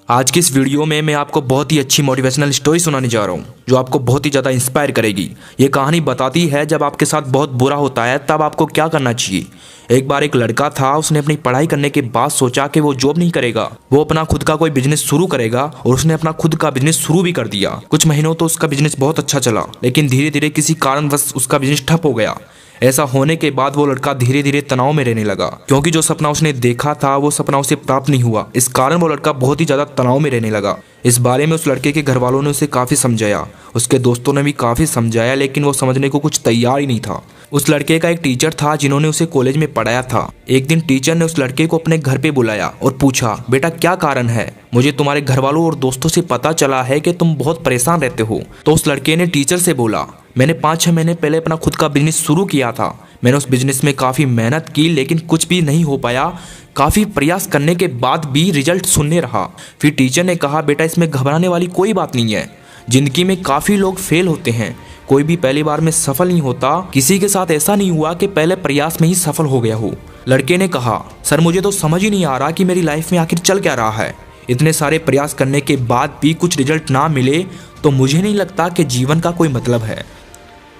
आज की इस वीडियो में मैं आपको बहुत ही अच्छी मोटिवेशनल स्टोरी सुनाने जा रहा हूँ जो आपको बहुत ही ज़्यादा इंस्पायर करेगी। ये कहानी बताती है जब आपके साथ बहुत बुरा होता है तब आपको क्या करना चाहिए। एक बार एक लड़का था, उसने अपनी पढ़ाई करने के बाद सोचा कि वो जॉब नहीं करेगा, वो अपना खुद का कोई बिजनेस शुरू करेगा और उसने अपना खुद का बिजनेस शुरू भी कर दिया। कुछ महीनों तो उसका बिजनेस बहुत अच्छा चला, लेकिन धीरे धीरे किसी कारणवश उसका बिजनेस ठप हो गया। ऐसा होने के बाद वो लड़का धीरे धीरे तनाव में रहने लगा, क्योंकि जो सपना उसने देखा था वो सपना उसे प्राप्त नहीं हुआ। इस कारण वो लड़का बहुत ही ज्यादा तनाव में रहने लगा। इस बारे में उस लड़के के घर वालों ने उसे काफी समझाया, उसके दोस्तों ने भी काफी समझाया, लेकिन वो समझने को कुछ तैयार ही नहीं था। उस लड़के का एक टीचर था जिन्होंने उसे कॉलेज में पढ़ाया था। एक दिन टीचर ने उस लड़के को अपने घर पे बुलाया और पूछा, बेटा क्या कारण है? मुझे तुम्हारे घर वालों और दोस्तों से पता चला है कि तुम बहुत परेशान रहते हो। तो उस लड़के ने टीचर से बोला, मैंने 5-6 महीने पहले अपना खुद का बिजनेस शुरू किया था। मैंने उस बिजनेस में काफ़ी मेहनत की, लेकिन कुछ भी नहीं हो पाया। काफ़ी प्रयास करने के बाद भी रिजल्ट शून्य रहा। फिर टीचर ने कहा, बेटा इसमें घबराने वाली कोई बात नहीं है। जिंदगी में काफ़ी लोग फेल होते हैं, कोई भी पहली बार में सफल नहीं होता। किसी के साथ ऐसा नहीं हुआ कि पहले प्रयास में ही सफल हो गया हो। लड़के ने कहा, सर मुझे तो समझ ही नहीं आ रहा कि मेरी लाइफ में आखिर चल क्या रहा है। इतने सारे प्रयास करने के बाद भी कुछ रिजल्ट ना मिले तो मुझे नहीं लगता कि जीवन का कोई मतलब है।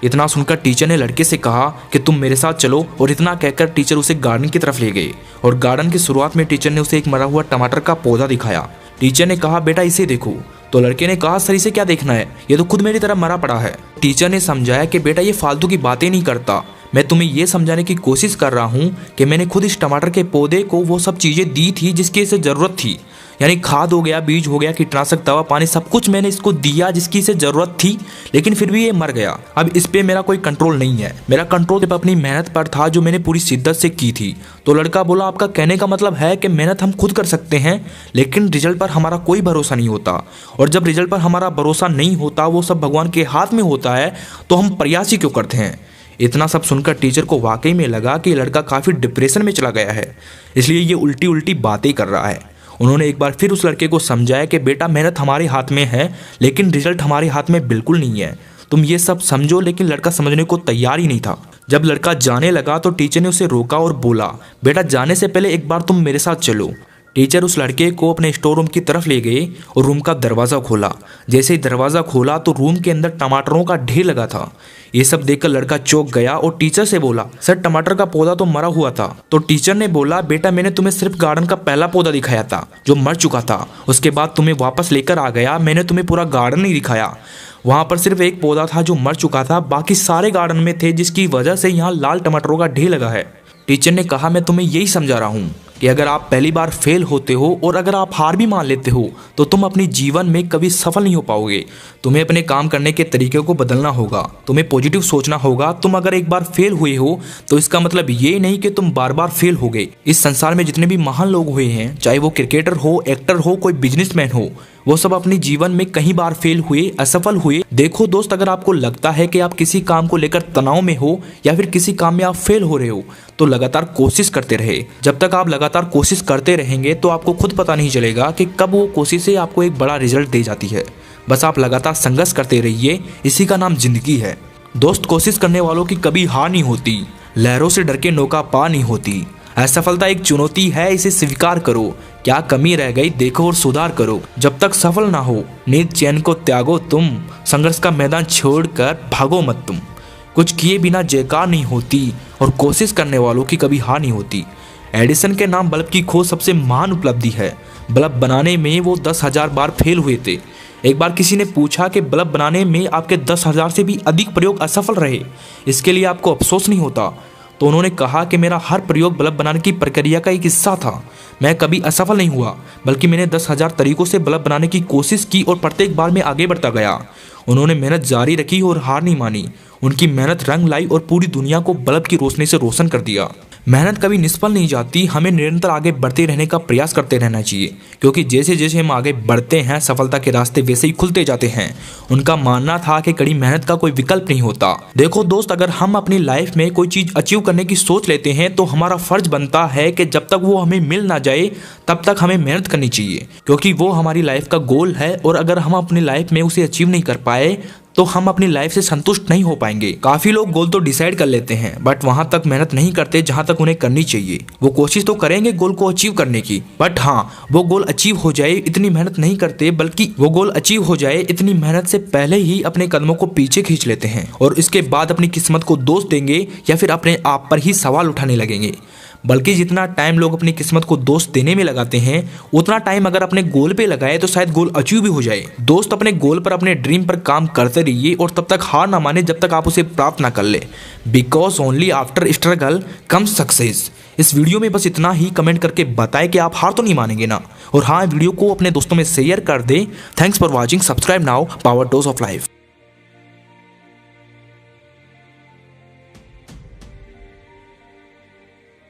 इतना सुनकर टीचर ने लड़के से कहा कि तुम मेरे साथ चलो, और इतना कहकर टीचर उसे गार्डन की तरफ ले गए। और गार्डन की शुरुआत में टीचर ने उसे एक मरा हुआ टमाटर का पौधा दिखाया। टीचर ने कहा, बेटा इसे देखो। तो लड़के ने कहा, सर इसे क्या देखना है, ये तो खुद मेरी तरह मरा पड़ा है। टीचर ने समझाया कि बेटा ये फालतू की बातें नहीं करता, मैं तुम्हें ये समझाने की कोशिश कर रहा हूँ कि मैंने खुद इस टमाटर के पौधे को वो सब चीज़ें दी थी जिसकी इसे ज़रूरत थी। यानी खाद हो गया, बीज हो गया, कीटनाशक, दवा, पानी, सब कुछ मैंने इसको दिया जिसकी इसे ज़रूरत थी, लेकिन फिर भी ये मर गया। अब इस पे मेरा कोई कंट्रोल नहीं है। मेरा कंट्रोल सिर्फ अपनी मेहनत पर था जो मैंने पूरी शिद्दत से की थी। तो लड़का बोला, आपका कहने का मतलब है कि मेहनत हम खुद कर सकते हैं, लेकिन रिजल्ट पर हमारा कोई भरोसा नहीं होता। और जब रिजल्ट पर हमारा भरोसा नहीं होता, वो सब भगवान के हाथ में होता है, तो हम प्रयास ही क्यों करते हैं? इतना सब सुनकर टीचर को वाकई में लगा कि लड़का काफ़ी डिप्रेशन में चला गया है, इसलिए ये उल्टी उल्टी बातें कर रहा है। उन्होंने एक बार फिर उस लड़के को समझाया कि बेटा मेहनत हमारे हाथ में है, लेकिन रिजल्ट हमारे हाथ में बिल्कुल नहीं है। तुम ये सब समझो। लेकिन लड़का समझने को तैयार ही नहीं था। जब लड़का जाने लगा तो टीचर ने उसे रोका और बोला, बेटा जाने से पहले एक बार तुम मेरे साथ चलो। टीचर उस लड़के को अपने स्टोर रूम की तरफ ले गए और रूम का दरवाज़ा खोला। जैसे ही दरवाज़ा खोला तो रूम के अंदर टमाटरों का ढेर लगा था। ये सब देखकर लड़का चौंक गया और टीचर से बोला, सर टमाटर का पौधा तो मरा हुआ था। तो टीचर ने बोला, बेटा मैंने तुम्हें सिर्फ गार्डन का पहला पौधा दिखाया था जो मर चुका था। उसके बाद तुम्हें वापस लेकर आ गया, मैंने तुम्हें पूरा गार्डन नहीं दिखाया। वहाँ पर सिर्फ एक पौधा था जो मर चुका था, बाकी सारे गार्डन में थे, जिसकी वजह से यहाँ लाल टमाटरों का ढेर लगा है। टीचर ने कहा, मैं तुम्हें यही समझा रहा हूँ कि अगर आप पहली बार फेल होते हो और अगर आप हार भी मान लेते हो तो तुम अपने जीवन में कभी सफल नहीं हो पाओगे। तुम्हें अपने काम करने के तरीके को बदलना होगा, तुम्हें पॉजिटिव सोचना होगा। तुम अगर एक बार फेल हुए हो तो इसका मतलब ये नहीं कि तुम बार बार फेल हो गए। इस संसार में जितने भी महान लोग हुए हैं, चाहे वो क्रिकेटर हो, एक्टर हो, कोई बिजनेसमैन हो, वो सब अपने जीवन में कई बार फेल हुए, असफल हुए। देखो दोस्त, अगर आपको लगता है कि आप किसी काम को लेकर तनाव में हो या फिर किसी काम में आप फेल हो रहे हो, तो लगातार कोशिश करते रहे। जब तक आप लगातार कोशिश करते रहेंगे तो आपको खुद पता नहीं चलेगा कि कब वो कोशिशें आपको एक बड़ा रिजल्ट दे जाती है। बस आप लगातार संघर्ष करते रहिए, इसी का नाम जिंदगी है। दोस्त, कोशिश करने वालों की कभी हार नहीं होती, लहरों से डर के नौका पार नहीं होती। असफलता एक चुनौती है, इसे स्वीकार करो। क्या कमी रह गई देखो और सुधार करो। जब तक सफल ना हो नींद चैन को त्यागो तुम, संघर्ष का मैदान छोड़कर भागो मत तुम। कुछ किए बिना जयकार नहीं होती और कोशिश करने वालों की कभी हार नहीं होती। एडिसन के नाम बल्ब की खोज सबसे महान उपलब्धि है। बल्ब बनाने में वो 10,000 बार फेल हुए थे। एक बार किसी ने पूछा कि बल्ब बनाने में आपके 10,000 से भी अधिक प्रयोग असफल रहे, इसके लिए आपको अफसोस नहीं होता? तो उन्होंने कहा कि मेरा हर प्रयोग बल्ब बनाने की प्रक्रिया का एक हिस्सा था। मैं कभी असफल नहीं हुआ, बल्कि मैंने 10,000 तरीकों से बल्ब बनाने की कोशिश की और प्रत्येक बार में आगे बढ़ता गया। उन्होंने मेहनत जारी रखी और हार नहीं मानी। उनकी मेहनत रंग लाई और पूरी दुनिया को बल्ब की रोशनी से रोशन कर दिया। मेहनत कभी निष्फल नहीं जाती, हमें निरंतर आगे बढ़ते रहने का प्रयास करते रहना चाहिए, क्योंकि जैसे जैसे हम आगे बढ़ते हैं सफलता के रास्ते वैसे ही खुलते जाते हैं। उनका मानना था कि कड़ी मेहनत का कोई विकल्प नहीं होता। देखो दोस्त, अगर हम अपनी लाइफ में कोई चीज अचीव करने की सोच लेते हैं तो हमारा फर्ज बनता है कि जब तक वो हमें मिल ना जाए तब तक हमें मेहनत करनी चाहिए, क्योंकि वो हमारी लाइफ का गोल है। और अगर हम अपनी लाइफ में उसे अचीव नहीं कर पाए तो हम अपनी लाइफ से संतुष्ट नहीं हो पाएंगे। काफी लोग गोल तो डिसाइड कर लेते हैं बट वहां तक मेहनत नहीं करते जहां तक उन्हें करनी चाहिए। वो कोशिश तो करेंगे गोल को अचीव करने की, बट हाँ, वो गोल अचीव हो जाए इतनी मेहनत नहीं करते, बल्कि वो गोल अचीव हो जाए इतनी मेहनत से पहले ही अपने कदमों को पीछे खींच लेते हैं और इसके बाद अपनी किस्मत को दोष देंगे या फिर अपने आप पर ही सवाल उठाने लगेंगे। बल्कि जितना टाइम लोग अपनी किस्मत को दोष देने में लगाते हैं, उतना टाइम अगर अपने गोल पे लगाए तो शायद गोल अचीव भी हो जाए। दोस्त, अपने गोल पर, अपने ड्रीम पर काम करते रहिए और तब तक हार ना माने जब तक आप उसे प्राप्त ना कर ले। Because only after struggle come success. इस वीडियो में बस इतना ही। कमेंट करके बताएं कि आप हार तो नहीं मानेंगे ना। और हाँ, वीडियो को अपने दोस्तों में शेयर कर दें। Thanks for watching. Subscribe now. Power dose of life.